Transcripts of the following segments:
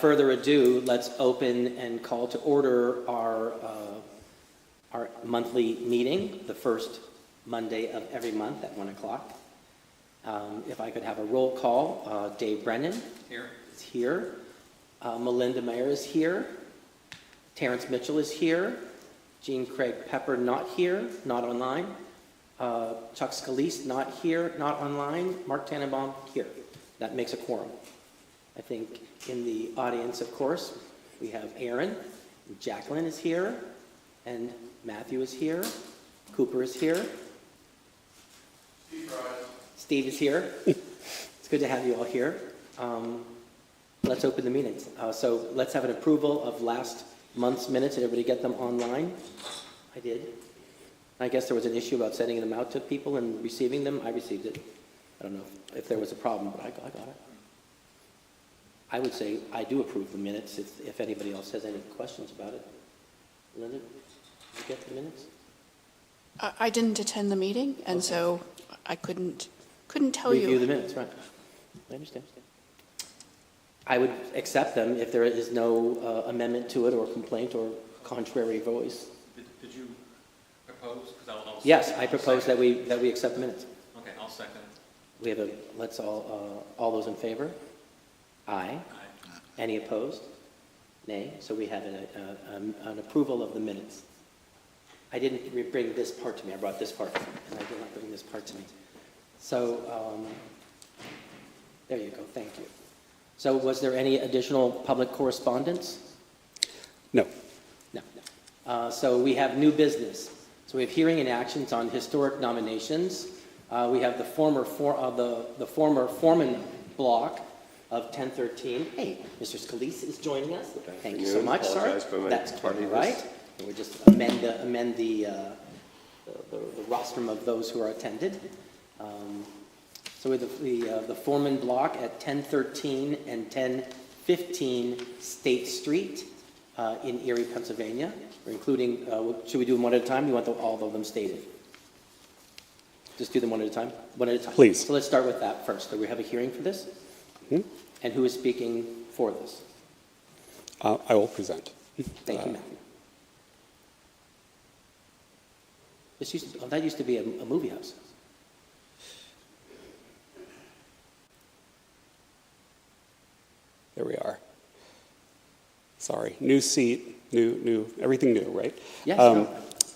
further ado, let's open and call to order our monthly meeting, the first Monday of every month at 1 o'clock. If I could have a roll call, Dave Brennan is here. Melinda Mayer is here. Terrence Mitchell is here. Jean Craig Pepper not here, not online. Chuck Scalise not here, not online. Mark Tannenbaum here. That makes a quorum. I think in the audience, of course, we have Aaron. Jacqueline is here. And Matthew is here. Cooper is here. Steve is here. It's good to have you all here. Let's open the meetings. So let's have an approval of last month's minutes. Did everybody get them online? I did. I guess there was an issue about sending them out to people and receiving them. I received it. I don't know if there was a problem, but I got it. I would say I do approve the minutes if anybody else has any questions about it. Linda, did you get the minutes? I didn't attend the meeting, and Okay. so I couldn't tell you. Review the minutes, right. I understand. I would accept them if there is no amendment to it or complaint or contrary voice. Did you propose? 'Cause I'll Yes, second. I propose that we accept the minutes. Okay, I'll second. We have let's all those in favor? Aye. Aye. Any opposed? Nay. So we have an approval of the minutes. I didn't bring this part to me. I brought this part, and I did not bring this part to me. So there you go. Thank you. So was there any additional public correspondence? No. No. So we have new business. So we have hearing and actions on historic nominations. We have the former foreman block of 1013. Hey, Mr. Scalise is joining us. Thank you so much, sir. Apologize for my That's tardiness. right. And we just amend the rostrum of those who are attended. So with the foreman block at 1013 and 1015 State Street in Erie, Pennsylvania. We're including, should we do them one at a time? You want all of them stated? Just do them one at a time? One at a time. Please. So let's start with that first. Do we have a hearing for this? Mm-hmm. And who is speaking for this? I will present. Thank you, Matthew. That used to be a movie house. There we are. Sorry. New seat, new, everything new, right? Yes,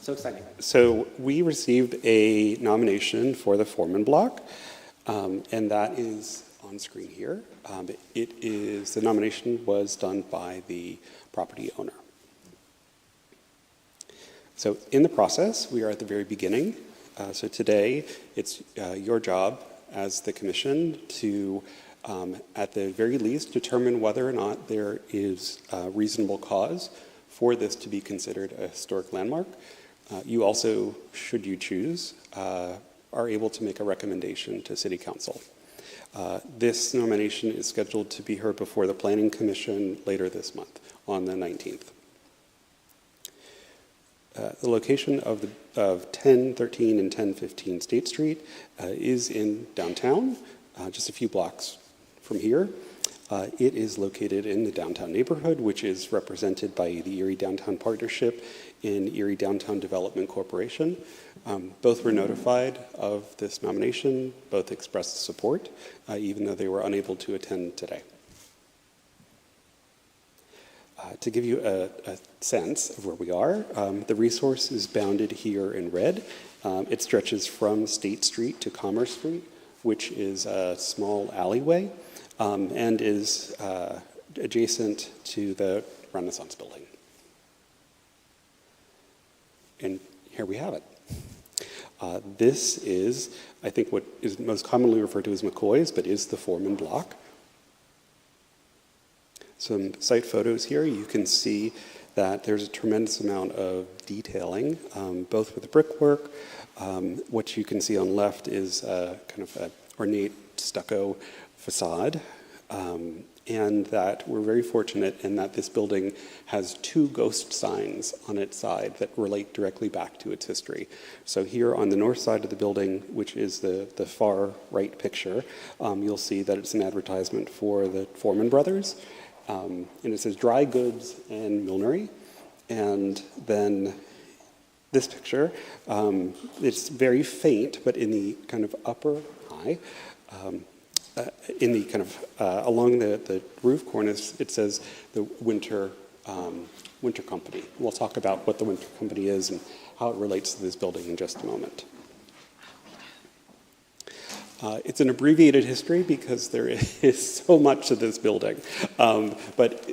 so exciting. So we received a nomination for the foreman block, and that is on screen here. The nomination was done by the property owner. So in the process, we are at the very beginning. So today, it's your job as the commission to, at the very least, determine whether or not there is a reasonable cause for this to be considered a historic landmark. You also, should you choose, are able to make a recommendation to City Council. This nomination is scheduled to be heard before the Planning Commission later this month, on the 19th. The location of 1013 and 1015 State Street is in downtown, just a few blocks from here. It is located in the downtown neighborhood, which is represented by the Erie Downtown Partnership and Erie Downtown Development Corporation. Both were notified of this nomination, both expressed support, even though they were unable to attend today. To give you a sense of where we are, the resource is bounded here in red. It stretches from State Street to Commerce Street, which is a small alleyway, and is adjacent to the Renaissance Building. And here we have it. This is, I think, what is most commonly referred to as McCoy's, but is the foreman block. Some site photos here. You can see that there's a tremendous amount of detailing, both with the brickwork. What you can see on left is kind of an ornate stucco facade. And that we're very fortunate in that this building has 2 ghost signs on its side that relate directly back to its history. So here on the north side of the building, which is the far right picture, you'll see that it's an advertisement for the Foreman Brothers. And it says dry goods and millinery. And then this picture, it's very faint, but in the kind of upper high, in the kind of, along the roof cornice, it says the Winter Company. We'll talk about what the Winter Company is and how it relates to this building in just a moment. It's an abbreviated history because there is so much to this building. But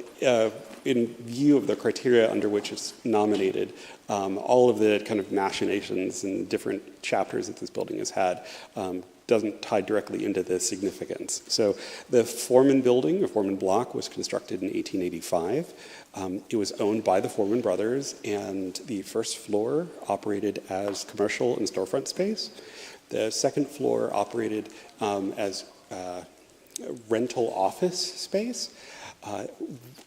in view of the criteria under which it's nominated, all of the kind of machinations and different chapters that this building has had doesn't tie directly into the significance. So the Foreman building, or Foreman block, was constructed in 1885. It was owned by the Foreman brothers, and the first floor operated as commercial and storefront space. The second floor operated as rental office space.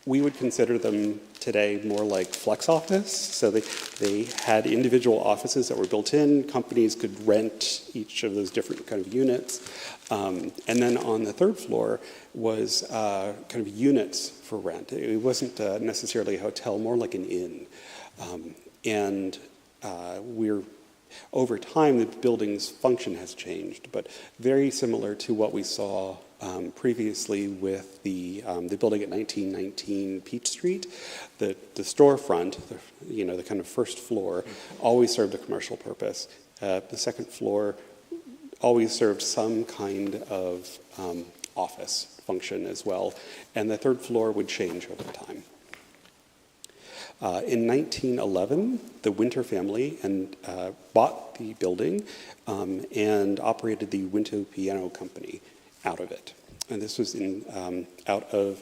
We would consider them today more like flex office. So they had individual offices that were built in. Companies could rent each of those different kind of units. And then on the third floor was kind of units for rent. It wasn't necessarily a hotel, more like an inn. Over time, the building's function has changed, but very similar to what we saw previously with the building at 1919 Peach Street. The storefront, the kind of first floor, always served a commercial purpose. The second floor always served some kind of office function as well, and the third floor would change over time. In 1911, the Winter family bought the building and operated the Winter Piano Company out of it. And this was out of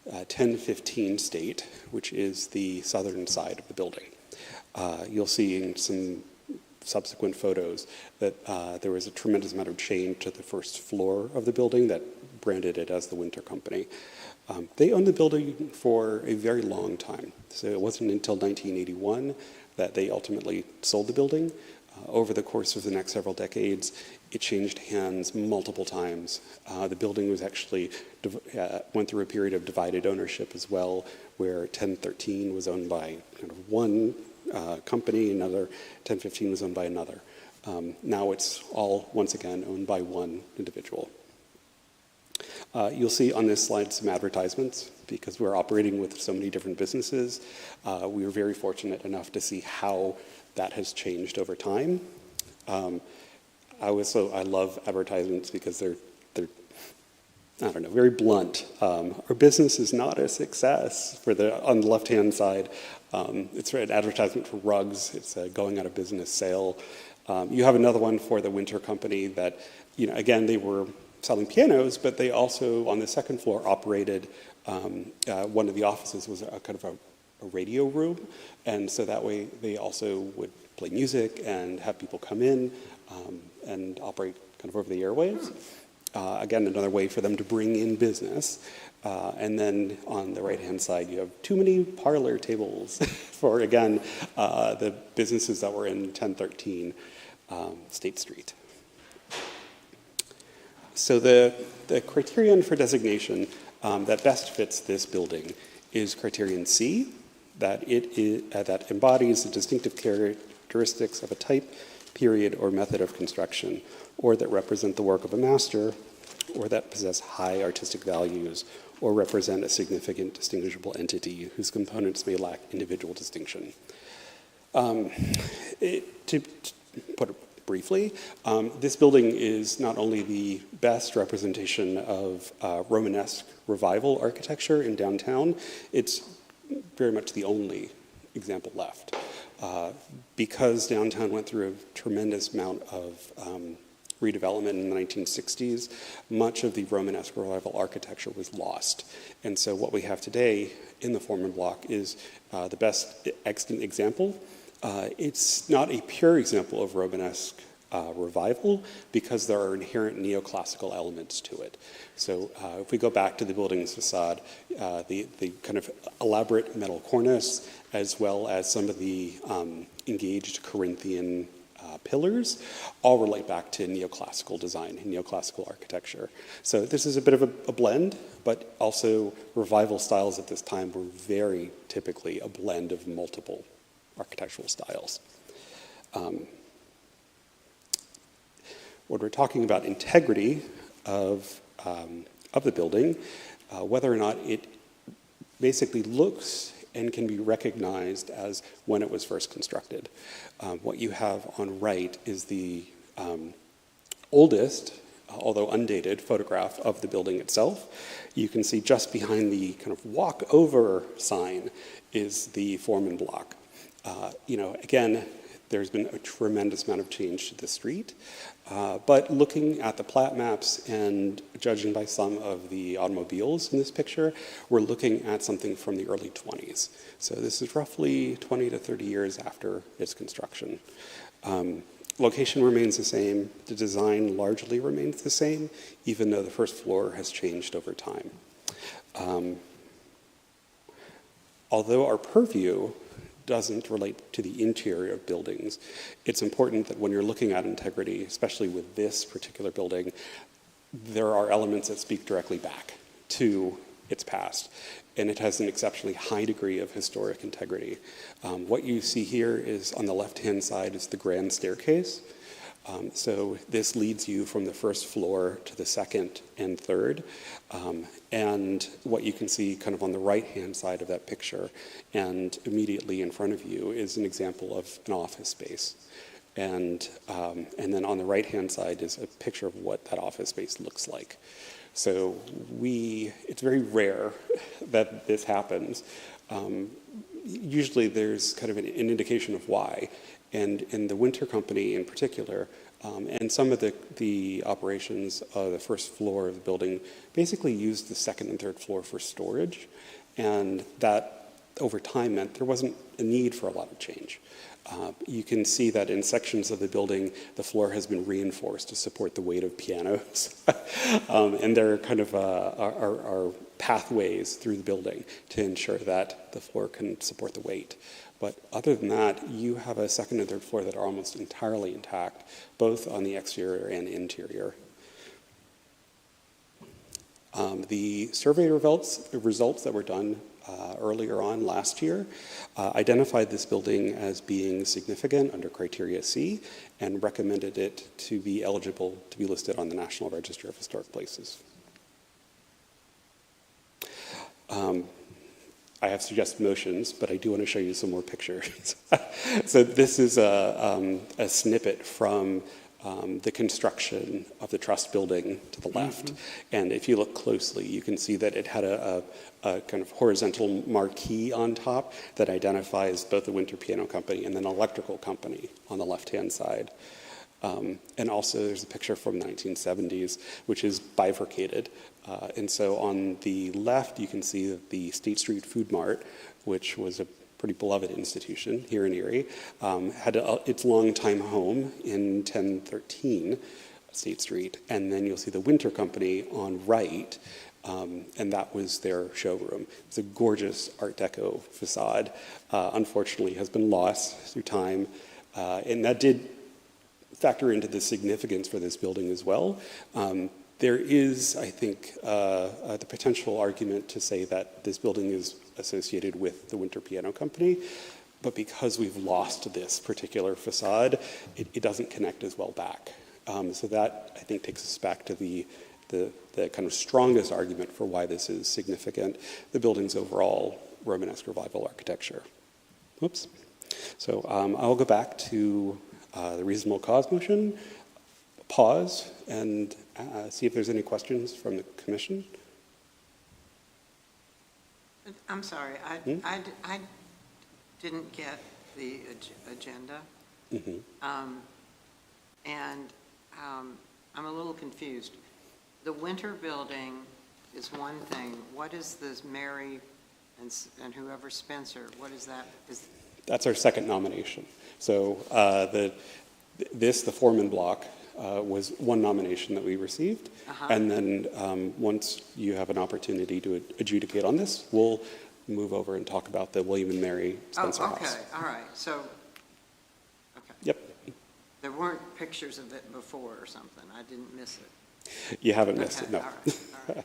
1015 State, which is the southern side of the building. You'll see in some subsequent photos that there was a tremendous amount of change to the first floor of the building that branded it as the Winter Company. They owned the building for a very long time. So it wasn't until 1981 that they ultimately sold the building. Over the course of the next several decades, it changed hands multiple times. The building was actually went through a period of divided ownership as well, where 1013 was owned by kind of one company, 1015 was owned by another. Now it's all, once again, owned by one individual. You'll see on this slide some advertisements. Because we're operating with so many different businesses, we were very fortunate enough to see how that has changed over time. I love advertisements because they're very blunt. Our business is not a success on the left-hand side. It's an advertisement for rugs. It's a going out of business sale. You have another one for the Winter Company that, again, they were selling pianos, but they also, on the second floor, operated one of the offices was a kind of a radio room, and so that way they also would play music and have people come in and operate kind of over the airwaves. Again, another way for them to bring in business. And then on the right-hand side, you have too many parlor tables for, again, the businesses that were in 1013 State Street. So the criterion for designation that best fits this building is criterion C, that embodies the distinctive characteristics of a type, period, or method of construction, or that represent the work of a master, or that possess high artistic values, or represent a significant distinguishable entity whose components may lack individual distinction. To put it briefly, this building is not only the best representation of Romanesque revival architecture in downtown, it's very much the only example left. Because downtown went through a tremendous amount of redevelopment in the 1960s, much of the Romanesque revival architecture was lost. And so what we have today in the Foreman block is the best extant example. It's not a pure example of Romanesque revival because there are inherent neoclassical elements to it. So if we go back to the building's facade, the kind of elaborate metal cornice, as well as some of the engaged Corinthian pillars all relate back to neoclassical design and neoclassical architecture. So this is a bit of a blend, but also revival styles at this time were very typically a blend of multiple architectural styles. When we're talking about integrity of the building, whether or not it basically looks and can be recognized as when it was first constructed. What you have on right is the oldest, although undated, photograph of the building itself. You can see just behind the kind of walk-over sign is the Foreman block. Again, there's been a tremendous amount of change to the street, but looking at the plat maps and judging by some of the automobiles in this picture, we're looking at something from the early 20s. So this is roughly 20 to 30 years after its construction. Location remains the same. The design largely remains the same, even though the first floor has changed over time. Although our purview doesn't relate to the interior of buildings, it's important that when you're looking at integrity, especially with this particular building, there are elements that speak directly back to its past. And it has an exceptionally high degree of historic integrity. What you see here is on the left-hand side is the grand staircase. So this leads you from the first floor to the second and third. And what you can see kind of on the right-hand side of that picture and immediately in front of you is an example of an office space. And then on the right-hand side is a picture of what that office space looks like. So it's very rare that this happens. Usually there's kind of an indication of why. And in the Winter Company in particular, and some of the operations of the first floor of the building basically used the second and third floor for storage. And that over time meant there wasn't a need for a lot of change. You can see that in sections of the building, the floor has been reinforced to support the weight of pianos. And there are kind of are pathways through the building to ensure that the floor can support the weight. But other than that, you have a second and third floor that are almost entirely intact, both on the exterior and interior. The survey results that were done earlier on last year identified this building as being significant under criteria C and recommended it to be eligible to be listed on the National Register of Historic Places. I have suggested motions, but I do want to show you some more pictures. So this is a snippet from the construction of the Trust building to the left. Mm-hmm. And if you look closely, you can see that it had a kind of horizontal marquee on top that identifies both the Winter Piano Company and then an electrical company on the left-hand side. And also there's a picture from the 1970s, which is bifurcated. And so on the left, you can see that the State Street Food Mart, which was a pretty beloved institution here in Erie, had its longtime home in 1013 State Street. And then you'll see the Winter Company on right, and that was their showroom. It's a gorgeous Art Deco facade. Unfortunately, has been lost through time. And that did factor into the significance for this building as well. There is, I think, the potential argument to say that this building is associated with the Winter Piano Company, but because we've lost this particular facade, it doesn't connect as well back. So that, I think, takes us back to the kind of strongest argument for why this is significant, the building's overall Romanesque Revival architecture. Oops. So I'll go back to the reasonable cause motion, pause, and see if there's any questions from the commission. I'm sorry, I didn't get the agenda. Mm-hmm. I'm a little confused. The Winter building is one thing. What is this Mary and whoever Spencer, what is that? That's our second nomination. So the Foreman block was one nomination that we received. Uh-huh. And then once you have an opportunity to adjudicate on this, we'll move over and talk about the William and Mary Spencer House. All right. So, okay. Yep. There weren't pictures of it before or something. I didn't miss it. You haven't missed it, Okay, no.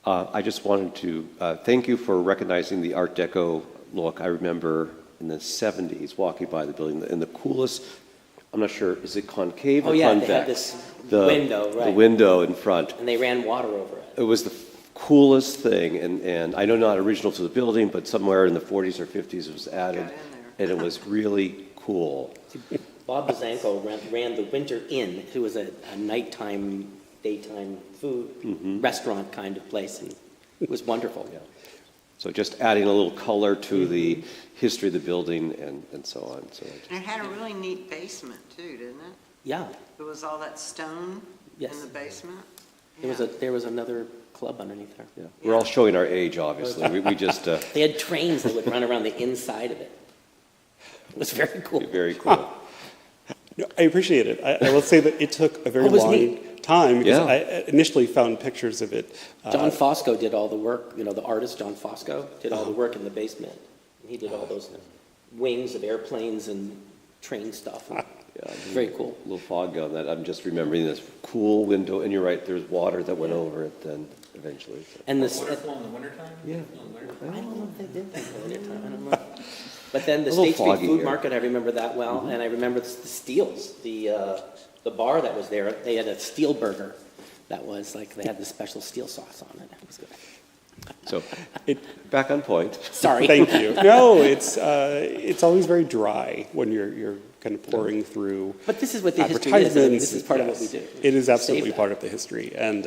all right. I just wanted to thank you for recognizing the Art Deco look. I remember in the 70s walking by the building, and the coolest, I'm not sure, is it concave or Oh, yeah, convex? they had this The- window, The right. window in front. And they ran water over it. It was the coolest thing, and I know not original to the building, but somewhere in the 40s or 50s it was added, Got in there. and it was really cool. Bob Bazanko ran the Winter Inn. It was a nighttime, daytime food restaurant kind of place, and it was wonderful. Yeah. So just adding a little color to the history of the building and so on. So And it had a really neat basement too, didn't it? Yeah, There was all that stone Yes. in the basement. there was another club underneath there. yeah. We're all showing our age, obviously. We just, They had trains that would run around the inside of it. It was very cool. very cool. No, I appreciate it. I will say that it took a very Oh, it was long neat. time because Yeah. I initially found pictures of it. John Fosco did all the work, the artist John Fosco did all the work in the basement. And he did all those wings of airplanes and train stuff. Yeah, Very cool. A little foggy on that. I'm just remembering this cool window, and you're right, there's water that went over it then eventually. So. And this, Waterfall in the wintertime? Yeah. In the wintertime? I don't know if they did think of it at the time, I don't know. But then the A little State Street foggy Food here. Market, I remember that well, and I remember the Steels, the bar that was there, they had a steel burger that was like, they had the special steel sauce on it. It was good. So, back on point. Sorry. Thank you. No, it's always very dry when you're kind of pouring through But this is what the history is. I mean, advertisements. this is part of what we Yes. do. It is absolutely Save that. part of the history, and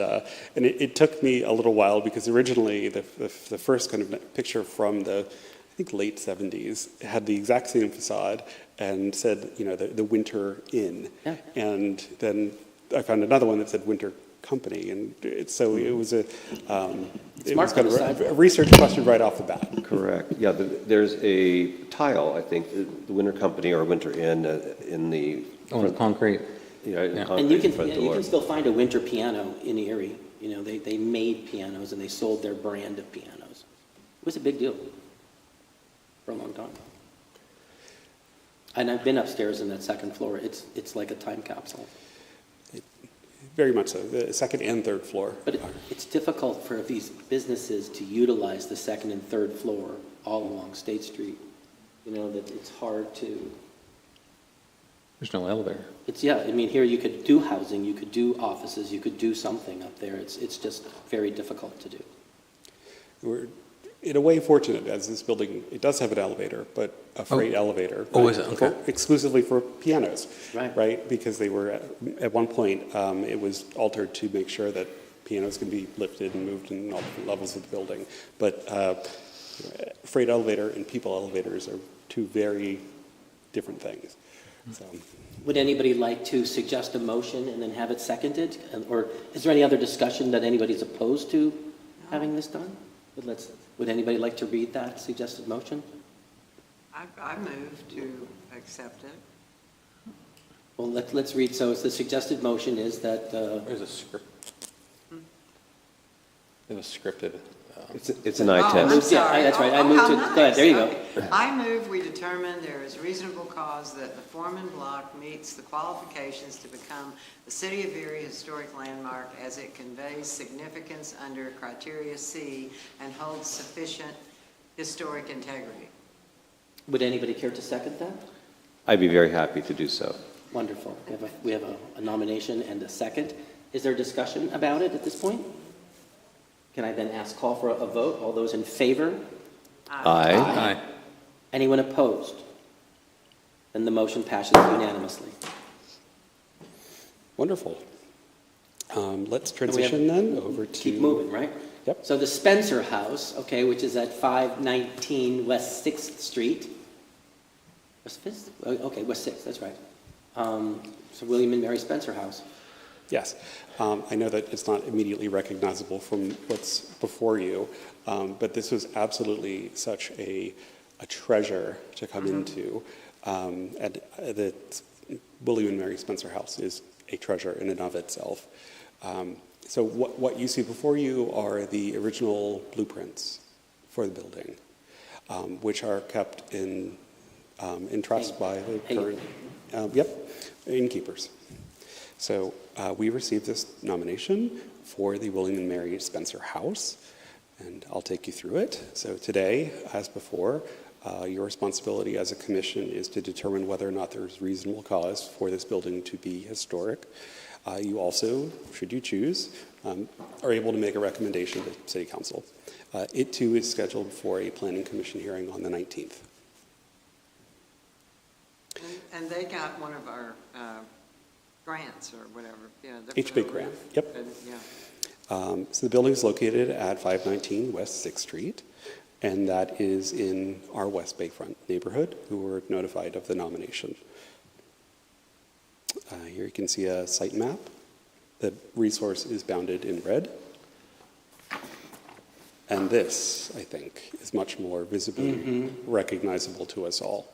it took me a little while because originally the first kind of picture from the I think late 70s had the exact same facade and said the Winter Inn, Yeah. and then I found another one that said Winter Company, and so it was it was marked kind on of the a sidewalk. research question right off the bat. Correct. Yeah, there's a tile, I think, the Winter Company or Winter Inn in the. Oh, the concrete. Yeah, in the Yeah. concrete And you can, front yeah, you door. can still find a Winter piano in Erie. They made pianos and they sold their brand of pianos. It was a big deal for a long time. And I've been upstairs in that second floor. It's like a time capsule. Very much so. The second and third floor. But it's difficult for these businesses to utilize the second and third floor all along State Street. That it's hard to, There's no elevator. I mean, here you could do housing, you could do offices, you could do something up there. It's just very difficult to do. We're in a way fortunate, as this building, it does have an elevator, but a freight elevator. Oh, is it? Okay. Exclusively for pianos. Right. Right, because they were, at one point, it was altered to make sure that pianos can be lifted and moved in all different levels of the building. But freight elevator and people elevators are two very different things. So, Would anybody like to suggest a motion and then have it seconded? Or is there any other discussion that anybody's opposed to having this done? Would anybody like to read that suggested motion? I move to accept it. Well, let's read. So the suggested motion is that, There's a script. It was scripted. It's an Oh, I-10. I'm sorry. that's right. I Oh, moved how to- go ahead. There you go. Okay. I move we determine there is reasonable cause that the Foreman Block meets the qualifications to become the City of Erie Historic Landmark as it conveys significance under criteria C and holds sufficient historic integrity. would anybody care to second that? I'd be very happy to do so. Wonderful. We have a nomination and a second. Is there discussion about it at this point? Can I then call for a vote? All those in favor? Aye. Aye. Anyone opposed? Then the motion passes unanimously. wonderful. Let's And we have- transition then over to. Keep moving, right? Yep. So the Spencer House, okay, which is at 519 West 6th Street. West 5th? Okay, West 6th, that's right. So William and Mary Spencer House. Yes. I know that it's not immediately recognizable from what's before you, but this was absolutely such a treasure to come into. And the William and Mary Spencer House is a treasure in and of itself. So what you see before you are the original blueprints for the building, which are kept in in trust by the Hey. current, innkeepers. So we received this nomination for the William and Mary Spencer House, and I'll take you through it. So today, as before, your responsibility as a commission is to determine whether or not there's reasonable cause for this building to be historic. You also, should you choose, are able to make a recommendation to City Council. It too is scheduled for a Planning Commission hearing on the 19th. And they got one of our grants or whatever. HBIG grant, yep. Yeah. So the building is located at 519 West 6th Street, and that is in our West Bayfront neighborhood, who were notified of the nomination. Here you can see a site map. The resource is bounded in red. And this, I think, is much more visibly recognizable to us all.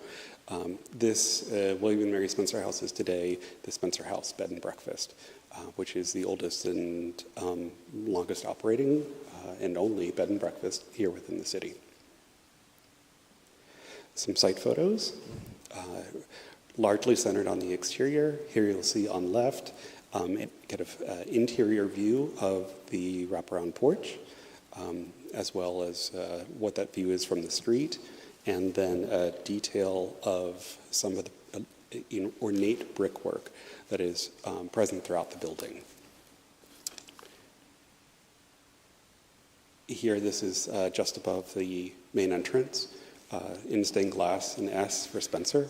This William and Mary Spencer House is today the Spencer House Bed and Breakfast, which is the oldest and longest operating and only bed and breakfast here within the city. Some site photos, largely centered on the exterior. Here you'll see on left, kind of interior view of the wraparound porch, as well as what that view is from the street, and then a detail of some of the ornate brickwork that is present throughout the building. Here, this is just above the main entrance, in stained glass, an S for Spencer.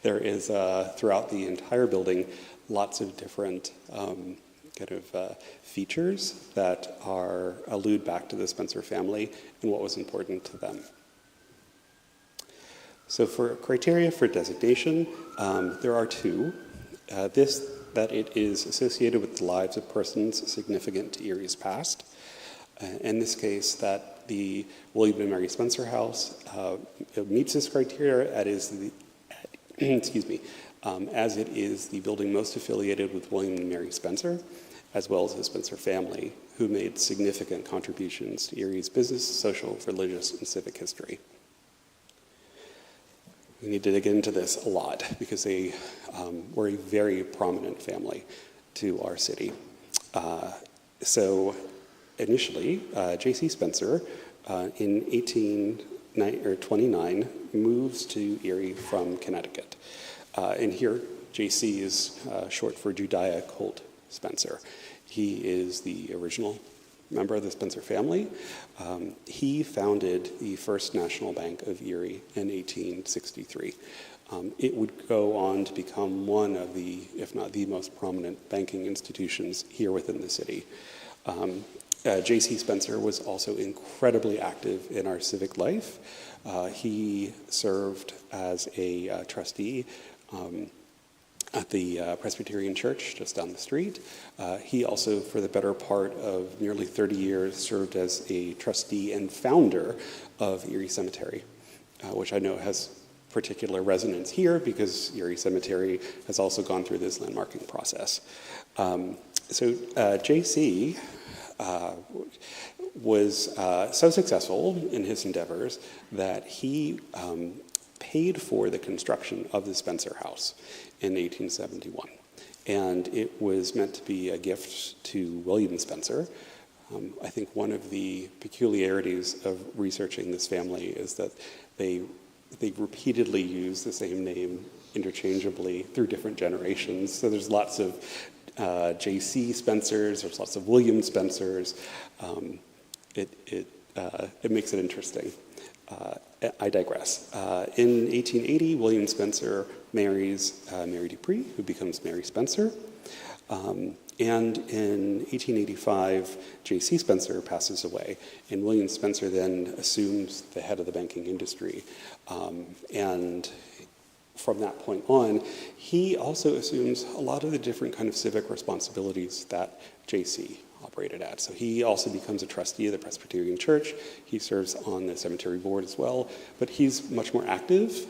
There is, throughout the entire building, lots of different features that allude back to the Spencer family and what was important to them. So for criteria for designation, there are two. That it is associated with the lives of persons significant to Erie's past. In this case, that the William and Mary Spencer House meets this criteria, as it is the building most affiliated with William and Mary Spencer, as well as the Spencer family, who made significant contributions to Erie's business, social, religious, and civic history. We need to dig into this a lot because they were a very prominent family to our city. So initially, J.C. Spencer, in 1829, moves to Erie from Connecticut. And here, J.C. is short for Jediah Colt Spencer. He is the original member of the Spencer family. He founded the First National Bank of Erie in 1863. It would go on to become one of the, if not the most prominent banking institutions here within the city. J.C. Spencer was also incredibly active in our civic life. He served as a trustee at the Presbyterian Church just down the street. He also, for the better part of nearly 30 years, served as a trustee and founder of Erie Cemetery, which I know has particular resonance here because Erie Cemetery has also gone through this landmarking process. So J.C. was so successful in his endeavors that he paid for the construction of the Spencer House in 1871. And it was meant to be a gift to William Spencer. I think one of the peculiarities of researching this family is that they repeatedly use the same name interchangeably through different generations. So there's lots of J.C. Spencers, there's lots of William Spencers. It makes it interesting. I digress. In 1880, William Spencer marries Mary Dupree, who becomes Mary Spencer. And in 1885, J.C. Spencer passes away, and William Spencer then assumes the head of the banking industry. And from that point on, he also assumes a lot of the different kind of civic responsibilities that J.C. operated at. So he also becomes a trustee of the Presbyterian Church. He serves on the cemetery board as well, but he's much more active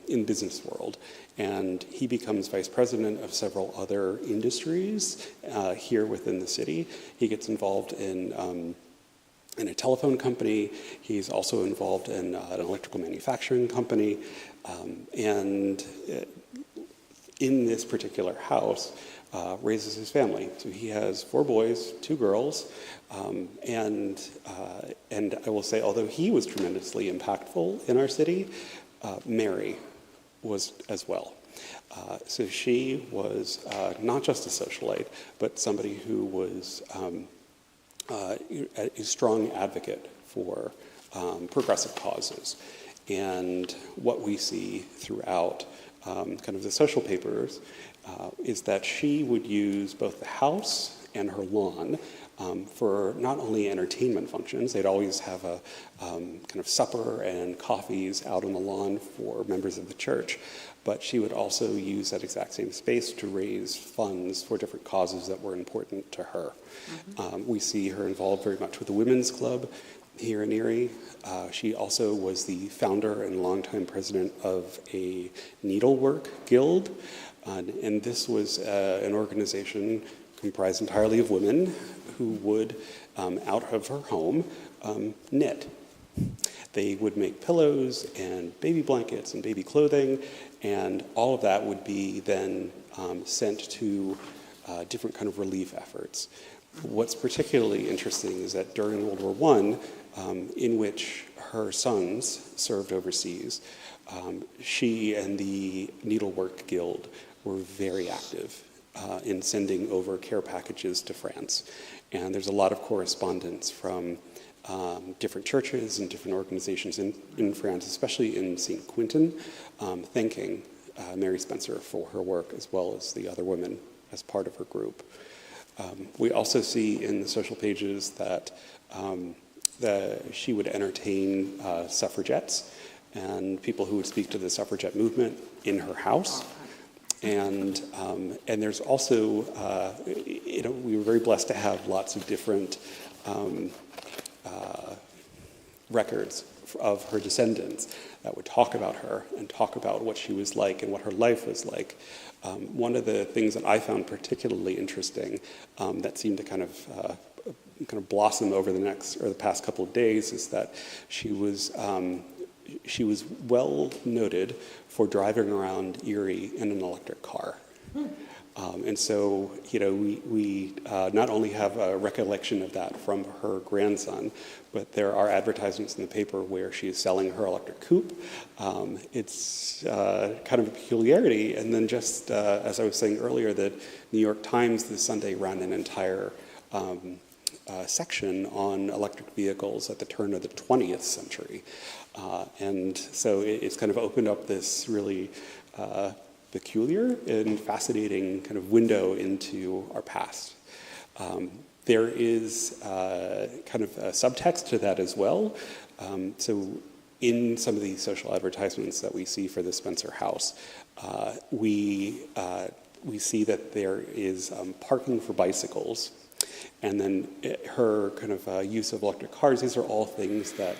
in business world. And he becomes vice president of several other industries here within the city. He gets involved in in a telephone company. He's also involved in an electrical manufacturing company. And in this particular house, raises his family. So he has 4 boys, 2 girls, and I will say, although he was tremendously impactful in our city, Mary was as well. So she was not just a socialite, but somebody who was a strong advocate for progressive causes. And what we see throughout kind of the social papers is that she would use both the house and her lawn for not only entertainment functions. They'd always have a kind of supper and coffees out on the lawn for members of the church, but she would also use that exact same space to raise funds for different causes that were important to her. We see her involved very much with the Women's Club here in Erie. She also was the founder and longtime president of a needlework guild, and this was an organization comprised entirely of women who would, out of her home, knit. They would make pillows and baby blankets and baby clothing, and all of that would be then sent to different kind of relief efforts. What's particularly interesting is that during World War I, in which her sons served overseas, she and the Needlework Guild were very active in sending over care packages to France. And there's a lot of correspondence from different churches and different organizations in France, especially in St. Quentin, thanking Mary Spencer for her work, as well as the other women as part of her group. We also see in the social pages that she would entertain suffragettes and people who would speak to the suffragette movement in her house. And there's also, we were very blessed to have lots of different records of her descendants that would talk about her and talk about what she was like and what her life was like. One of the things that I found particularly interesting that seemed to kind of blossom over the past couple of days is that she was well noted for driving around Erie in an electric car. And so, we not only have a recollection of that from her grandson, but there are advertisements in the paper where she is selling her electric coupe. It's kind of a peculiarity. And then just as I was saying earlier, the New York Times this Sunday ran an entire section on electric vehicles at the turn of the 20th century. And so it's kind of opened up this really peculiar and fascinating kind of window into our past. There is kind of a subtext to that as well. So in some of these social advertisements that we see for the Spencer House, we see that there is parking for bicycles, and then her kind of use of electric cars. These are all things that,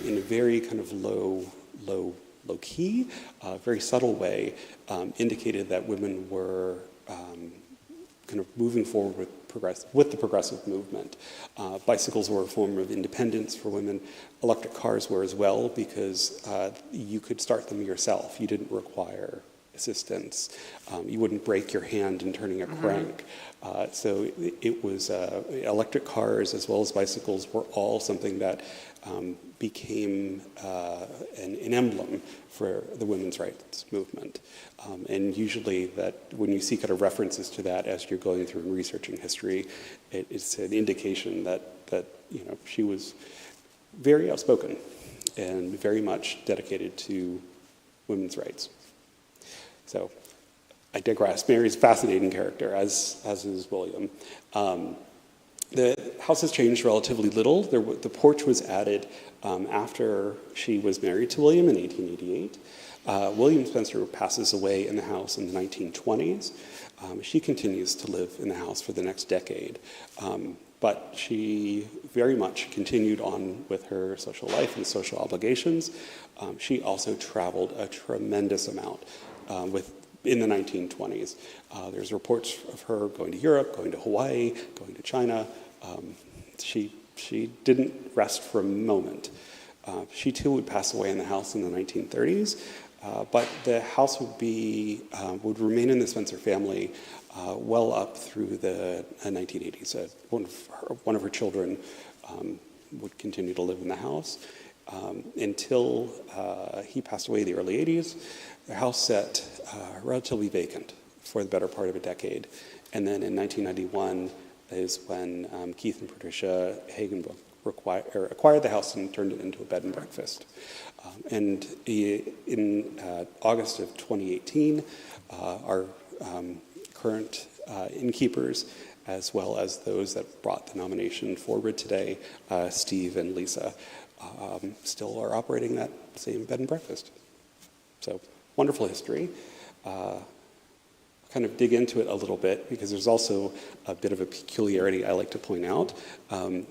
in a very kind of low key, very subtle way, indicated that women were kind of moving forward with the progressive movement. Bicycles were a form of independence for women. Electric cars were as well, because you could start them yourself. You didn't require assistance. You wouldn't break your hand in turning a crank. So it was electric cars as well as bicycles were all something that became an emblem for the women's rights movement. And usually that when you see kind of references to that as you're going through and researching history, it's an indication that she was very outspoken and very much dedicated to women's rights. So I digress. Mary's a fascinating character, as is William. The house has changed relatively little. The porch was added after she was married to William in 1888. William Spencer passes away in the house in the 1920s. She continues to live in the house for the next decade. But she very much continued on with her social life and social obligations. She also traveled a tremendous amount in the 1920s. There's reports of her going to Europe, going to Hawaii, going to China. She she didn't rest for a moment. She too would pass away in the house in the 1930s, but the house would remain in the Spencer family well up through the 1980s. One of her children would continue to live in the house until he passed away in the early 80s. The house sat relatively vacant for the better part of a decade. And then in 1991 is when Keith and Patricia Hagenbook acquired the house and turned it into a bed and breakfast. And in August of 2018, our current innkeepers, as well as those that brought the nomination forward today, Steve and Lisa, still are operating that same bed and breakfast. So, wonderful history. Kind of dig into it a little bit because there's also a bit of a peculiarity I like to point out.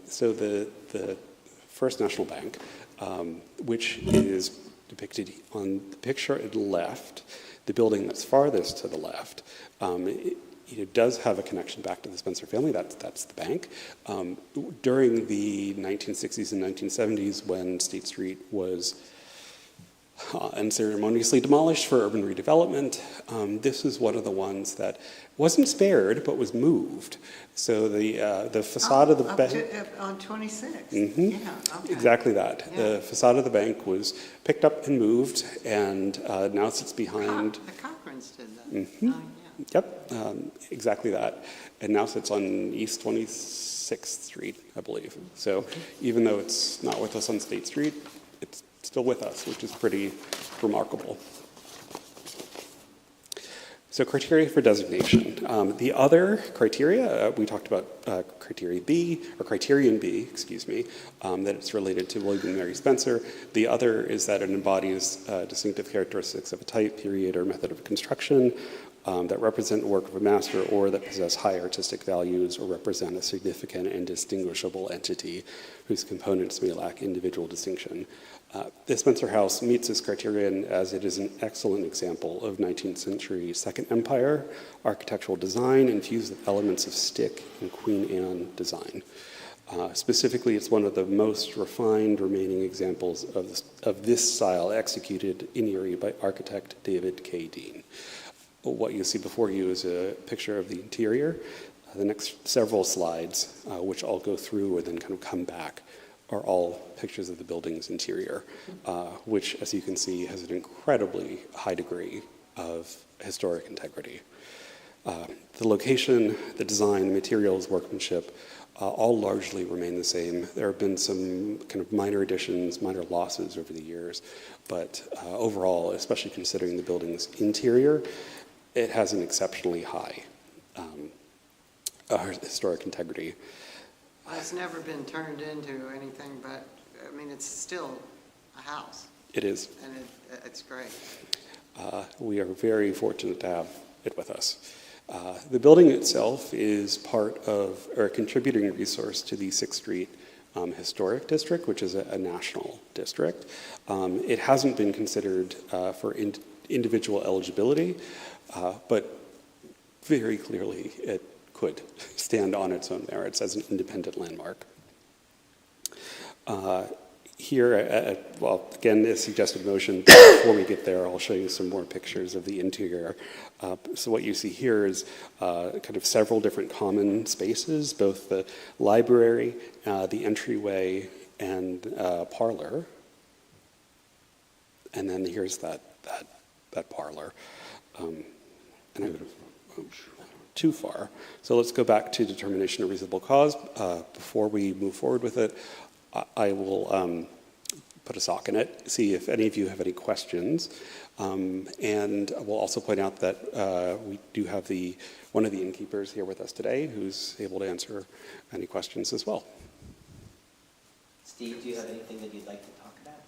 So the First National Bank, which is depicted on the picture at the left, the building that's farthest to the left, it does have a connection back to the Spencer family. That's the bank. During the 1960s and 1970s, when State Street was unceremoniously demolished for urban redevelopment, this is one of the ones that wasn't spared but was moved. So the facade of the bank On 26? Mm-hmm. Yeah, okay. Exactly that. Yeah. The facade of the bank was picked up and moved, and now sits behind. The Cochrans did that. Mhm. Oh, yeah. Yep, exactly that. And now sits on East 26th Street, I believe. So even though it's not with us on State Street, it's still with us, which is pretty remarkable. So criteria for designation. The other criteria, we talked about Criterion B, that it's related to William and Mary Spencer. The other is that it embodies distinctive characteristics of a type, period, or method of construction that represent the work of a master or that possess high artistic values or represent a significant and distinguishable entity whose components may lack individual distinction. The Spencer House meets this criterion as it is an excellent example of 19th century Second Empire architectural design infused with elements of stick and Queen Anne design. Specifically, it's one of the most refined remaining examples of this style executed in Erie by architect David K. Dean. What you see before you is a picture of the interior. The next several slides, which I'll go through and then kind of come back, are all pictures of the building's interior, which, as you can see, has an incredibly high degree of historic integrity. The location, the design, the materials, workmanship, all largely remain the same. There have been some kind of minor additions, minor losses over the years, but overall, especially considering the building's interior, it has an exceptionally high historic integrity. Well, it's never been turned into anything but, I mean, it's still a house, It is. and it's great. We are very fortunate to have it with us. The building itself is part of, or a contributing resource to the 6th Street Historic District, which is a national district. It hasn't been considered for individual eligibility, but very clearly it could stand on its own merits as an independent landmark. Here, well, again, a suggested motion. Before we get there, I'll show you some more pictures of the interior. So what you see here is kind of several different common spaces, both the library, the entryway, and parlor. And then here's that parlor. And I'm too far. So let's go back to determination of reasonable cause. Before we move forward with it, I will put a sock in it, see if any of you have any questions. And we'll also point out that we do have one of the innkeepers here with us today who's able to answer any questions as well. Steve, do you have anything that you'd like to talk about?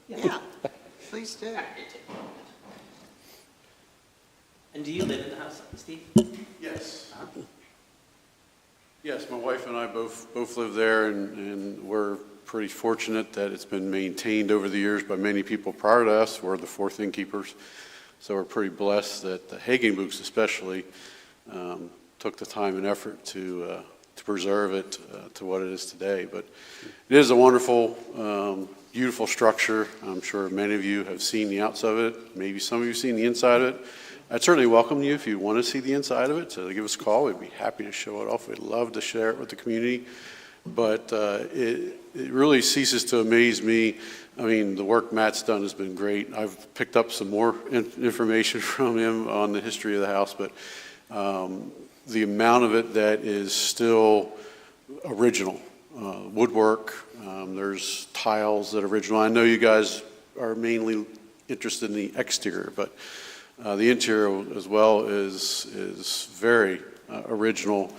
Yeah, please do. And do you live in the house, Steve? Yes. Yes, my wife and I both live there, and we're pretty fortunate that it's been maintained over the years by many people prior to us. We're the fourth innkeepers, so we're pretty blessed that the Hagenbooks especially took the time and effort to preserve it to what it is today. But it is a wonderful, beautiful structure. I'm sure many of you have seen the outside of it. Maybe some of you have seen the inside of it. I'd certainly welcome you if you want to see the inside of it, to give us a call. We'd be happy to show it off. We'd love to share it with the community. But it really ceases to amaze me. I mean, the work Matt's done has been great. I've picked up some more information from him on the history of the house, but the amount of it that is still original, woodwork, there's tiles that are original. I know you guys are mainly interested in the exterior, but the interior as well is very original,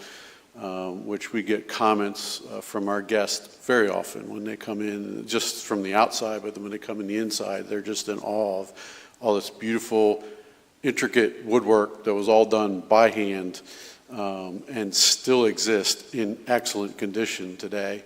which we get comments from our guests very often when they come in, just from the outside, but then when they come in the inside, they're just in awe of all this beautiful, intricate woodwork that was all done by hand and still exists in excellent condition today.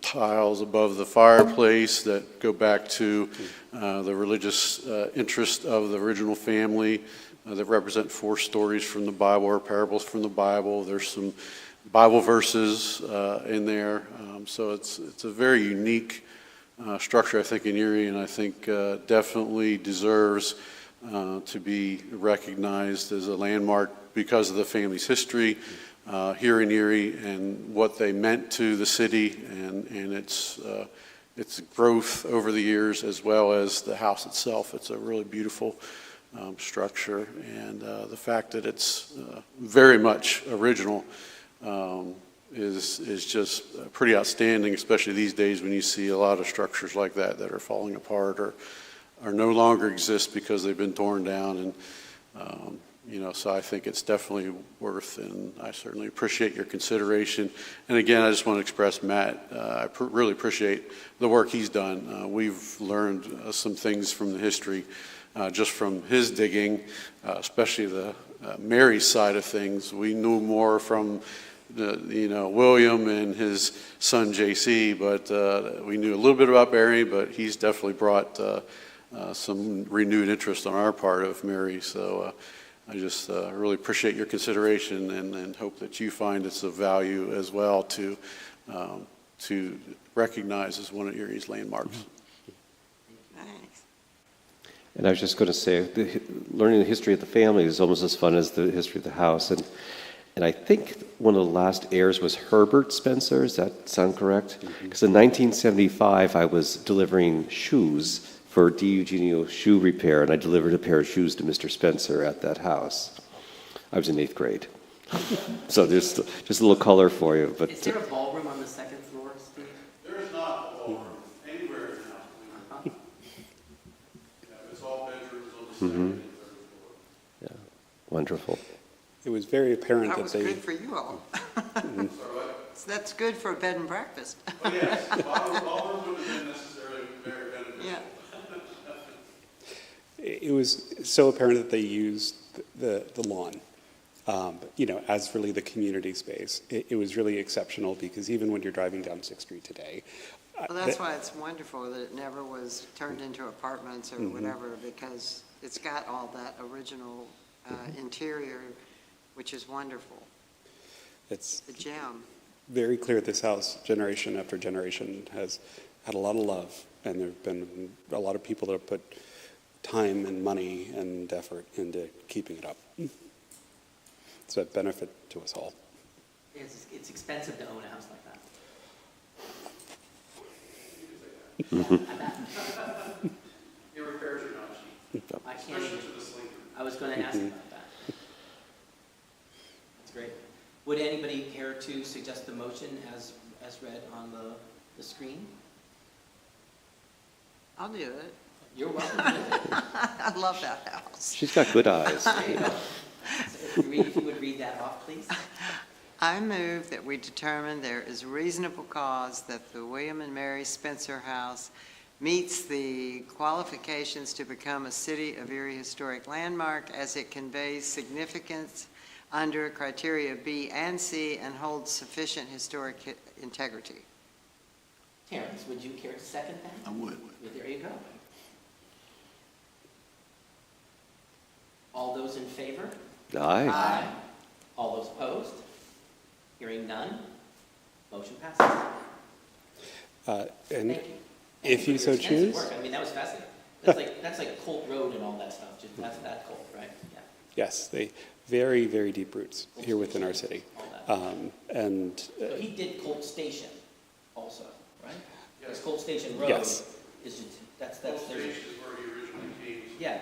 Tiles above the fireplace that go back to the religious interest of the original family that represent 4 stories from the Bible or parables from the Bible. There's some Bible verses in there. So it's a very unique structure, I think, in Erie, and I think definitely deserves to be recognized as a landmark because of the family's history here in Erie and what they meant to the city and its growth over the years, as well as the house itself. It's a really beautiful structure, and the fact that it's very much original is just pretty outstanding, especially these days when you see a lot of structures like that that are falling apart or no longer exist because they've been torn down. And so I think it's definitely worth, and I certainly appreciate your consideration. And again, I just want to express, Matt, I really appreciate the work he's done. We've learned some things from the history just from his digging, especially the Mary side of things. We knew more from William and his son JC, but we knew a little bit about Mary, but he's definitely brought some renewed interest on our part of Mary. So I just really appreciate your consideration and hope that you find it's of value as well to recognize as one of Erie's landmarks. Thanks. And I was just going to say, learning the history of the family is almost as fun as the history of the house. And I think one of the last heirs was Herbert Spencer. Does that sound correct? Because in 1975, I was delivering shoes for D. Eugenio Shoe Repair, and I delivered a pair of shoes to Mr. Spencer at that house. I was in 8th grade. So there's just a little color for you. But Is there a ballroom on the 2nd floor, Steve? There is not a ballroom anywhere in the house. It's all bedrooms on the second and third floor. yeah, wonderful. It was very apparent That that was they. good for you all. That's good for a bed and breakfast. Oh, yes, ballroom would have been necessarily very beneficial. Yeah. It was so apparent that they used the lawn, as really the community space. It was really exceptional because even when you're driving down 6th Street today. Well, that's why it's wonderful that it never was turned into apartments or whatever, because it's got all that original interior, which is wonderful. It's The gem. very clear this house, generation after generation, has had a lot of love, and there have been a lot of people that have put time and money and effort into keeping it up. It's a benefit to us all. It's expensive to own a house like that. Your repairs are not cheap, I can't especially even, to the sleeper. I was going to ask about that. That's great. Would anybody care to suggest the motion as read on the screen? I'll do it. You're welcome to do it. I love that house. She's got good eyes. There you go. So if you would read that off, please. I move that we determine there is reasonable cause that the William and Mary Spencer House meets the qualifications to become a City of Erie Historic Landmark as it conveys significance under criteria B and C and holds sufficient historic integrity. Terrence, would you care to second that? I would. There you go. All those in favor? Aye. All those opposed? Hearing none, motion passes. And Thank you. if you Thank for your so extensive choose, work. I mean, that was fascinating. That's like Colt Road and all that stuff, just, that's that Colt, right? Yeah. yes, they very, very deep roots here within our city. All that. And So he did Colt Station also, right? Because Colt Station Road Yes. is, just- that's, there's, where he originally came. yeah.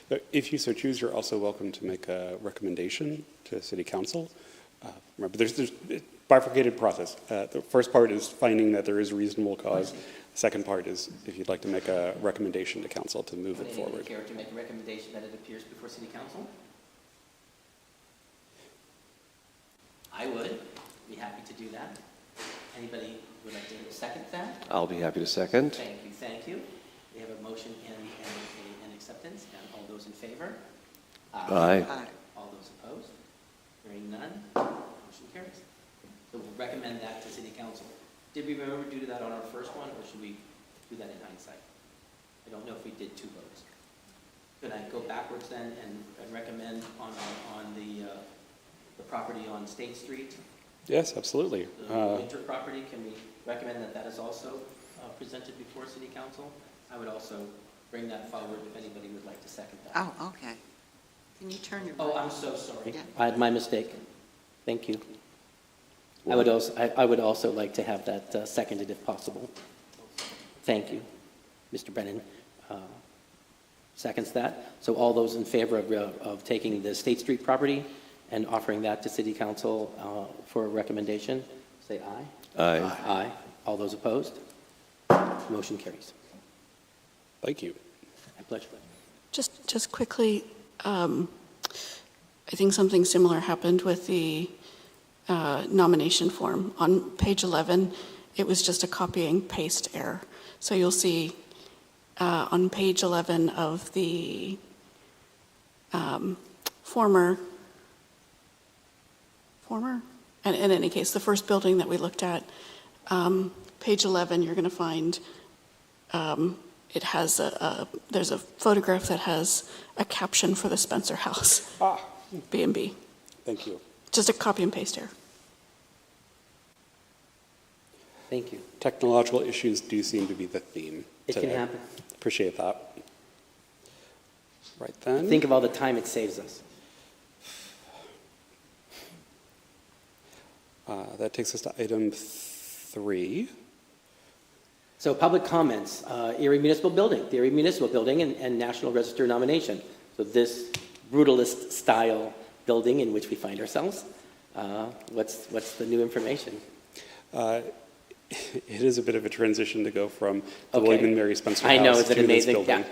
but if you so choose, you're also welcome to make a recommendation to City Council. Remember, there's a bifurcated process. The first part is finding that there is reasonable cause. The second part is if you'd like to make a recommendation to council to move Would it anybody forward. care to make a recommendation that it appears before City Council? I would be happy to do that. Anybody would like to second that? I'll be happy to second. Thank you, thank you. We have a motion and acceptance, and all those in favor? Aye. Aye. All those opposed? Hearing none, motion carries. So we'll recommend that to City Council. Did we remember to do that on our first one, or should we do that in hindsight? I don't know if we did two votes. Could I go backwards then and recommend on the property on State Street, Yes, absolutely. the winter property, can we recommend that that is also presented before City Council? I would also bring that forward if anybody would like to second that. Oh, okay. Can you turn your? Oh, I'm so sorry. Yeah. My mistake. Thank you. I would also like to have that seconded if possible. Thank you. Mr. Brennan seconds that. So all those in favor of taking the State Street property and offering that to City Council for a recommendation, say aye. Aye. Aye. All those opposed? Motion carries. Thank you. My pleasure. Just quickly, I think something similar happened with the nomination form. On page 11, it was just a copying paste error. So you'll see on page 11 of the former, and in any case, the first building that we looked at, page 11, you're going to find it has there's a photograph that has a caption for the Spencer House, B&B. Thank you. Just a copy and paste error. Thank you. Technological issues do seem to be the theme It can today. happen. Appreciate that. Right then. Think of all the time it saves us. That takes us to item 3. So public comments, Erie Municipal Building, the Erie Municipal Building and National Register nomination. So this brutalist style building in which we find ourselves. What's the new information? It is a bit of a transition to go from the Okay. William and Mary Spencer I know, House it's an to this amazing, building.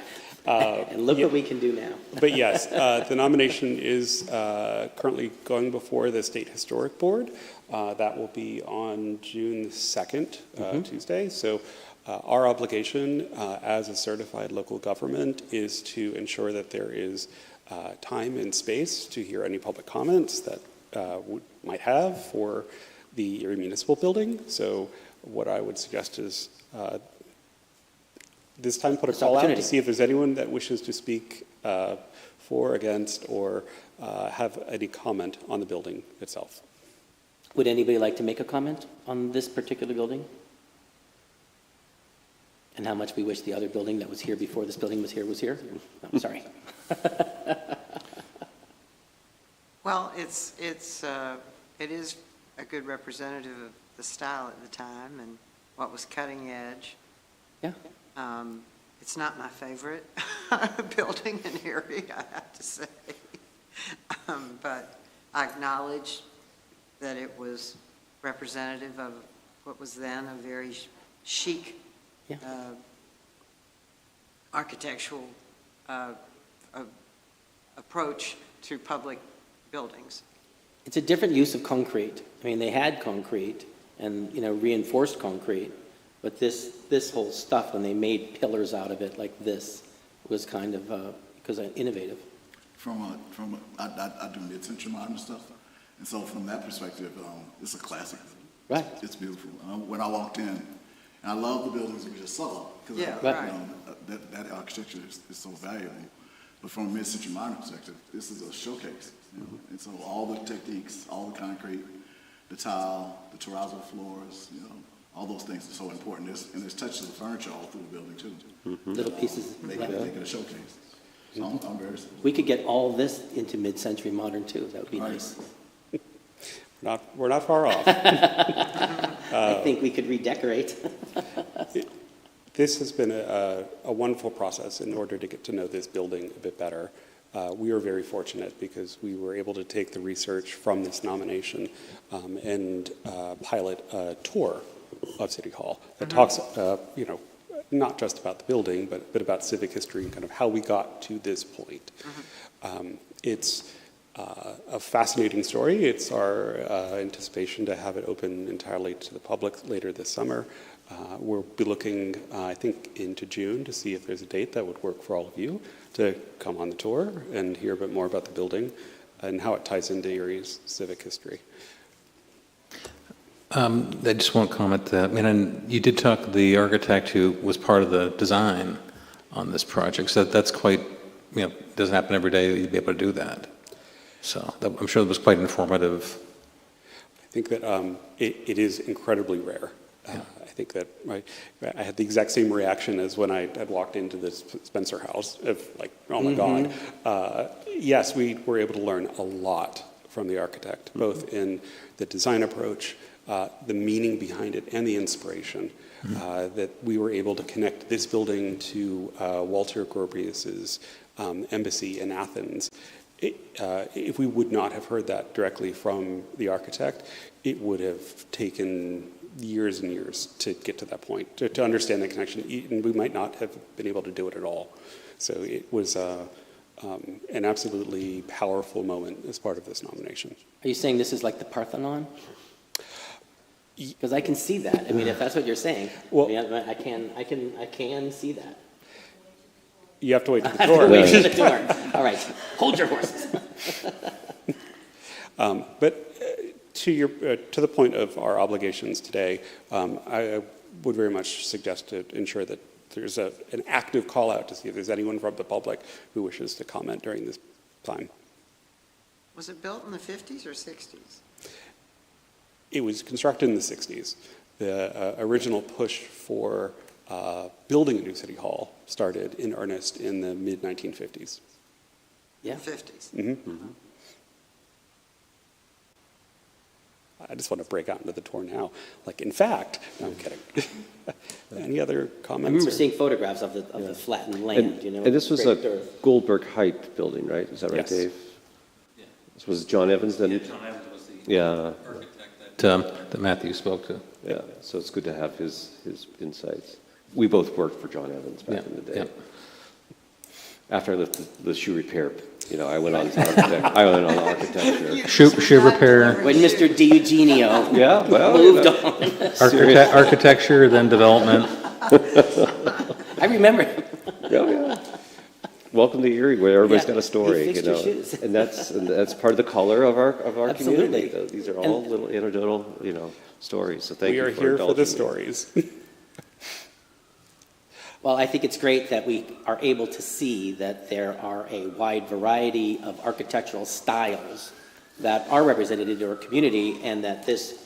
and look yeah. what we can do now. But yes, the nomination is currently going before the State Historic Board. That will be on June 2nd, Tuesday. So our obligation as a certified local government is to ensure that there is time and space to hear any public comments that might have for the Erie Municipal Building. So what I would suggest is this time put a This call out to opportunity. see if there's anyone that wishes to speak for, against, or have any comment on the building itself. Would anybody like to make a comment on this particular building? And how much we wish the other building that was here before this building was here? No, sorry. Well, it is a good representative of the style at the time and what was cutting edge. Yeah. It's not my favorite building in Erie, I have to say. But I acknowledge that it was representative of what was then a very chic Yeah. architectural approach to public buildings. It's a different use of concrete. I mean, they had concrete and, reinforced concrete, but this whole stuff, when they made pillars out of it like this, was kind of innovative. I do mid-century modern stuff, and so from that perspective, it's a classic. Right. It's beautiful. When I walked in, and I love the buildings we just saw, because Yeah, right. that architecture is so valuable But from a mid-century modern perspective, this is a showcase, you know? And so all the techniques, all the concrete, the tile, the terrazzo floors, you know, all those things are so important. There's touches of furniture all through the building too. Little pieces. Make it a showcase. So I'm very. We could get all this into mid-century modern too. That would be Right. nice. We're not far off. I think we could redecorate. This has been a wonderful process in order to get to know this building a bit better. We are very fortunate because we were able to take the research from this nomination and pilot a tour of City Hall that talks, not just about the building, but about civic history and kind of how we got to this point. It's a fascinating story. It's our anticipation to have it open entirely to the public later this summer. We'll be looking, I think, into June to see if there's a date that would work for all of you to come on the tour and hear a bit more about the building and how it ties into Erie's civic history. I just want to comment that, and you did talk to the architect who was part of the design on this project, so that's quite, doesn't happen every day that you'd be able to do that. So I'm sure it was quite informative. I think that it is incredibly rare. I think that I had the exact same reaction as when I had walked into this Spencer house of like, oh my God. Yes, we were able to learn a lot from the architect, both in the design approach, the meaning behind it, and the inspiration. That we were able to connect this building to Walter Gropius's embassy in Athens. If we would not have heard that directly from the architect, it would have taken years and years to get to that point, to understand the connection, and we might not have been able to do it at all. So it was an absolutely powerful moment as part of this nomination. Are you saying this is like the Parthenon? Because I can see that. I mean, if that's what you're saying, Well- I can see that. You have to wait to the I have tour. to wait for the tour. All right, hold your horses. But to the point of our obligations today, I would very much suggest to ensure that there's an active call out to see if there's anyone from the public who wishes to comment during this time. Was it built in the 50s or 60s? It was constructed in the 60s. The original push for building a new city hall started in earnest in the mid-1950s. Yeah. 50s. I just want to break out into the tour now. Like, in fact, no, I'm kidding. Any other comments? I remember or- seeing photographs of the flattened land, And this was a great earth. Goldberg Height building, right? Is that right, Yes. Dave? This was John Evans then? John Evans was the Yeah, that Matthew spoke to. yeah. So it's good to have his insights. We both worked for John Evans back in the day. Yeah. After I left the shoe repair, I went on to architecture. Shoe repair, When Mr. DiEugenio Yeah, well, moved on. architecture, then development. I remember him. Yeah. Welcome to Erie, where everybody's Yeah, got a story, he fixed your shoes. and that's part of the color of our Absolutely. community. These are all little anecdotal, stories. So thank We you are for here for the indulging me. stories. Well, I think it's great that we are able to see that there are a wide variety of architectural styles that are represented in our community, and that this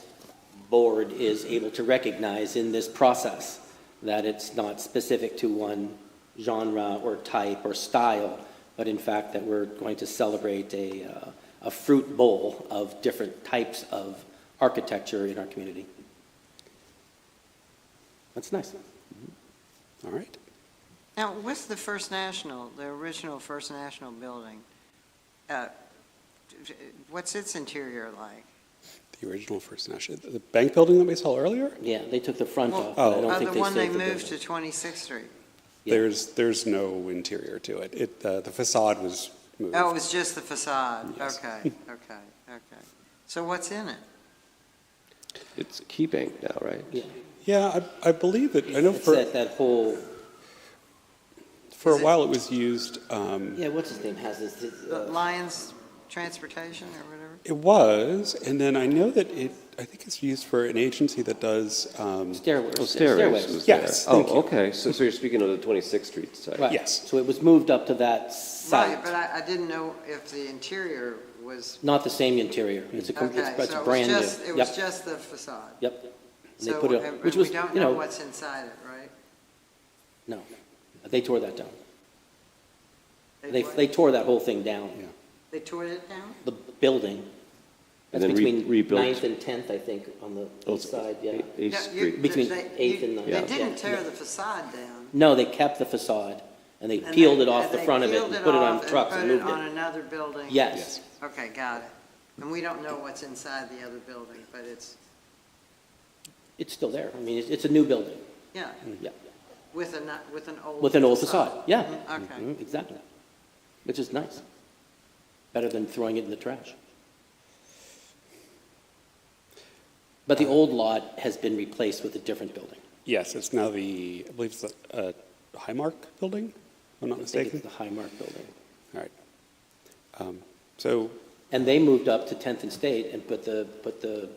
board is able to recognize in this process that it's not specific to one genre or type or style, but in fact that we're going to celebrate a fruit bowl of different types of architecture in our community. That's nice. All right. Now, what's the First National, the original First National building? What's its interior like? The original First National, the bank building that we saw earlier? Yeah, they took the front Well, off, but I don't the think they one they saved the moved building. to 26th Street? Yeah. There's no interior to it. The facade was moved. Oh, it was just the facade? Yes. Okay. So what's in it? It's Key Bank now, right? Yeah, Yeah, I believe it. I know it's for that whole, a Is it- while it was used. yeah, what's his name has this, The Lions Transportation or whatever? It was, and then I know that it I think it's used for an agency that does, Stairways. Oh, Stairways was there. Yes, thank you. Oh, okay, so you're speaking of the 26th Street site? Right. Yes. So it was moved up to that Right, site. but I didn't know if the interior was, Not the same interior. It's a, okay, it's so brand new. it was Yep, just the facade. yep. And they So, put it, and which we was, don't you know know, what's inside it, right? no, they tore that down. They They tore that whole thing down. Yeah. They tore it down? The building. And That's then between rebuilt. 9th and 10th, I think, on the east side, yeah. 8th No, you- Street. Between they- 8th and you- 9th. They Yeah. didn't tear Yeah. the facade down. No, they kept the facade, and they And peeled they- it off the they front of it peeled and put it on off trucks and put moved it on it. another building? Yes. Okay, got it. And we don't know what's inside the other building, but It's still there. I mean, it's a new building, yeah, yeah. with an old. With an old facade, yeah. Mhm, okay. Mhm, exactly. Which is nice. Better than throwing it in the trash. But the old lot has been replaced with a different building. Yes, it's now I believe it's a Highmark building, if I'm not I think mistaken. it's the Highmark building. All right. So, And they moved up to 10th and State and put the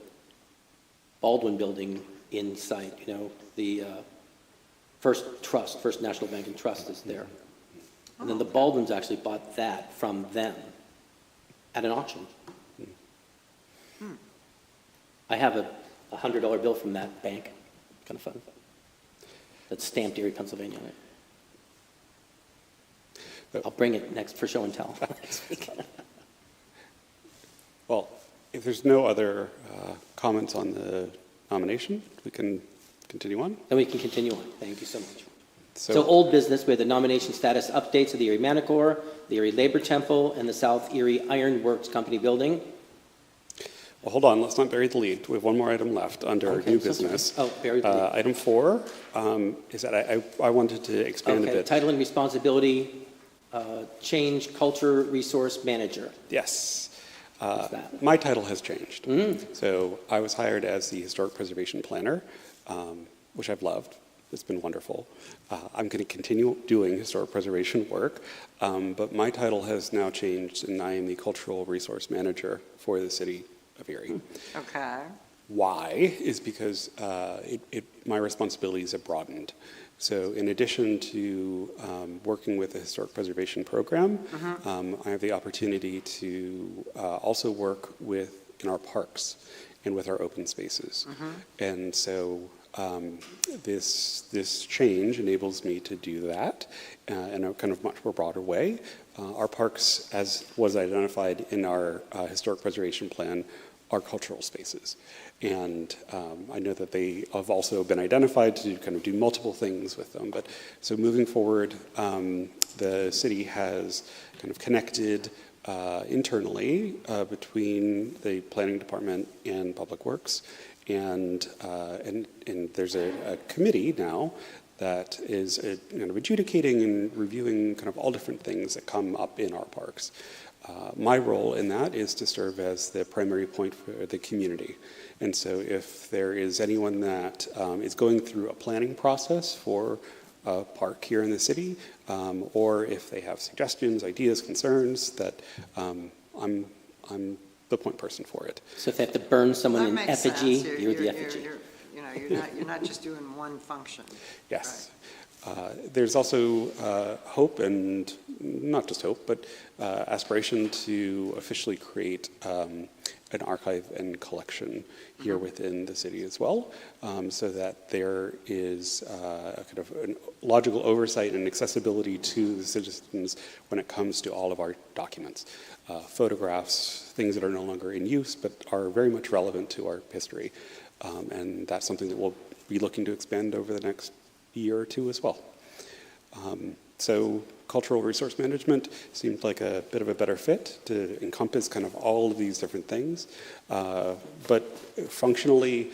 Baldwin building in sight, you know, the First National Bank and Trust is there. And then the Baldwins actually bought that from them at an auction. I have a $100 bill from that bank, kind of fun. That's stamped Erie, Pennsylvania on it. I'll bring it next for show and tell next week. well, if there's no other comments on the nomination, we can continue on. Then we can continue on. Thank you so much. So old business, we have the nomination status updates of the Erie Manticore, the Erie Labor Temple, and the South Erie Iron Works Company building. Well, hold on, let's not bury the lead. We have one more item left under Okay, new so sorry. business. Oh, bury the lead. Item 4 is that I wanted to expand a Okay, bit. title and responsibility, change culture resource manager. Yes. What's that? My title has changed. So I was hired as the historic preservation planner, which I've loved. It's been wonderful. I'm going to continue doing historic preservation work, but my title has now changed, and I am the cultural resource manager for the city of Erie. Okay. Why is because my responsibilities have broadened. So in addition to working with the historic preservation program, I have the opportunity to also work in our parks and with our open spaces. And so this change enables me to do that in a kind of much more broader way. Our parks, as was identified in our historic preservation plan, are cultural spaces. And I know that they have also been identified to kind of do multiple things with them. But so moving forward, the city has kind of connected internally between the planning department and Public Works. And there's a committee now that is kind of adjudicating and reviewing kind of all different things that come up in our parks. My role in that is to serve as the primary point for the community. And so if there is anyone that is going through a planning process for a park here in the city, or if they have suggestions, ideas, concerns, that I'm the point person for it. So if they have to burn someone That in makes effigy, sense. you're the effigy. You know, you're not just doing one function. Yes. There's also hope, and not just hope, but aspiration to officially create an archive and collection here within the city as well, so that there is a kind of a logical oversight and accessibility to the citizens when it comes to all of our documents. Photographs, things that are no longer in use, but are very much relevant to our history. And that's something that we'll be looking to expand over the next year or two as well. So cultural resource management seemed like a bit of a better fit to encompass kind of all of these different things. But functionally,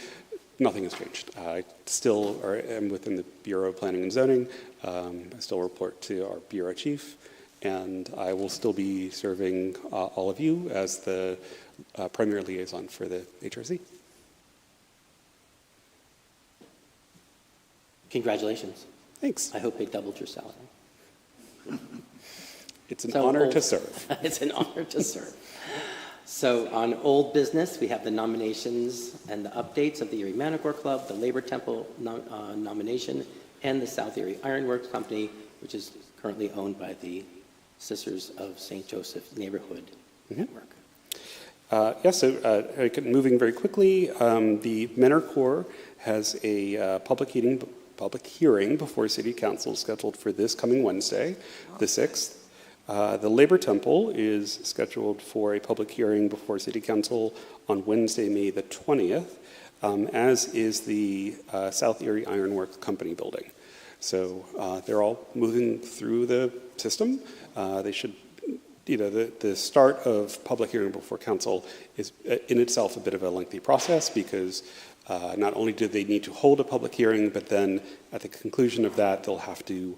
nothing has changed. I still am within the Bureau of Planning and Zoning. I still report to our bureau chief, and I will still be serving all of you as the primary liaison for the HRC. Congratulations. Thanks. I hope they doubled your salary. It's an So honor old. to serve. It's an honor to serve. So on old business, we have the nominations and the updates of the Erie Manticore Club, the Labor Temple nomination, and the South Erie Ironworks Company, which is currently owned by the Sisters of St. Joseph Neighborhood Network. Moving very quickly, the Menor Corps has a public hearing before City Council scheduled for this coming Wednesday, the 6th. The Labor Temple is scheduled for a public hearing before City Council on Wednesday, May the 20th, as is the South Erie Ironworks Company building. So they're all moving through the system. They should, the start of public hearing before council is in itself a bit of a lengthy process because not only do they need to hold a public hearing, but then at the conclusion of that, they'll have to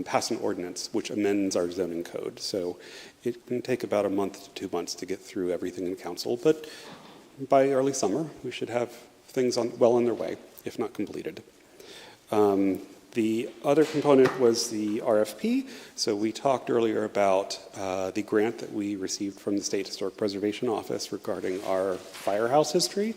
pass an ordinance which amends our zoning code. So it can take about a month to 2 months to get through everything in council, but by early summer, we should have things well on their way, if not completed. The other component was the RFP. So we talked earlier about the grant that we received from the State Historic Preservation Office regarding our firehouse history.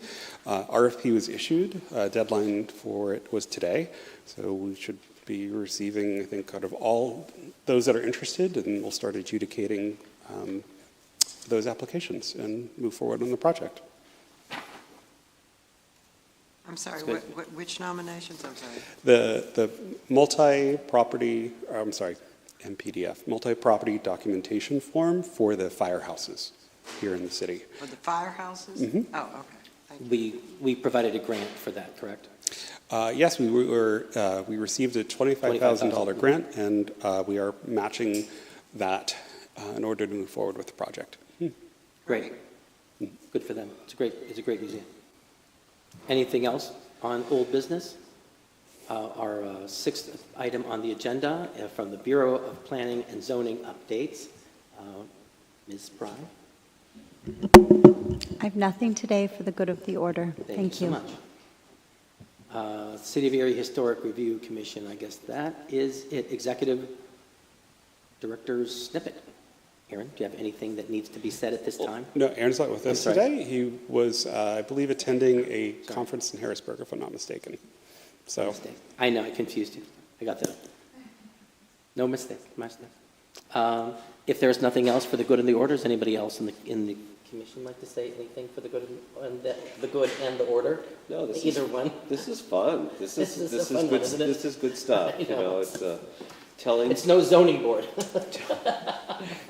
RFP was issued. Deadline for it was today. So we should be receiving, I think, out of all those that are interested, and we'll start adjudicating those applications and move forward on the project. I'm sorry, which nominations? I'm sorry. The multi-property, MPDF, multi-property documentation form for the firehouses here in the city. For the firehouses? Mm-hmm. Oh, okay. Thank you. We provided a grant for that, correct? Yes, we received a $25,000 grant, and we are matching that in order to move forward with the project. Great. Good for them. It's a great museum. Anything else on old business? Our sixth item on the agenda from the Bureau of Planning and Zoning updates. Ms. Fry. I have nothing today for the good of the order. Thank you. so much. City of Erie Historic Review Commission, I guess that is it. Executive Director's snippet. Aaron, do you have anything that needs to be said at this time? No, Aaron's not with us I'm sorry. today. He was, I believe, attending a conference in Harrisburg, if I'm not mistaken. So, I know, I confused you. I got that. No mistake. If there's nothing else for the good of the order, does anybody else in the commission like to say anything for the good and the good and the order? No, this Either is, one. This is fun. This is a good. fun one, isn't it? This is good stuff. I know. It's telling It's no zoning board.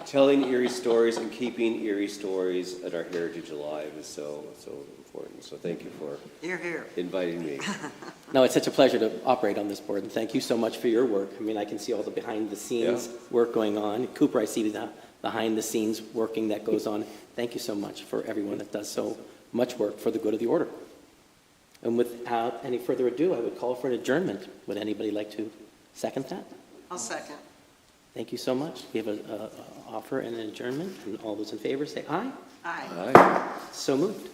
telling Erie stories and keeping Erie stories at our heritage alive is so important. So thank you for Here. inviting me. No, it's such a pleasure to operate on this board, and thank you so much for your work. I mean, I can see all the behind-the-scenes work going on. Cooper, I see the behind-the-scenes working that goes on. Thank you so much for everyone that does so much work for the good of the order. And without any further ado, I would call for an adjournment. Would anybody like to second that? I'll second. Thank you so much. We have an offer and an adjournment, and all those in favor say aye. Aye. All right. So moved.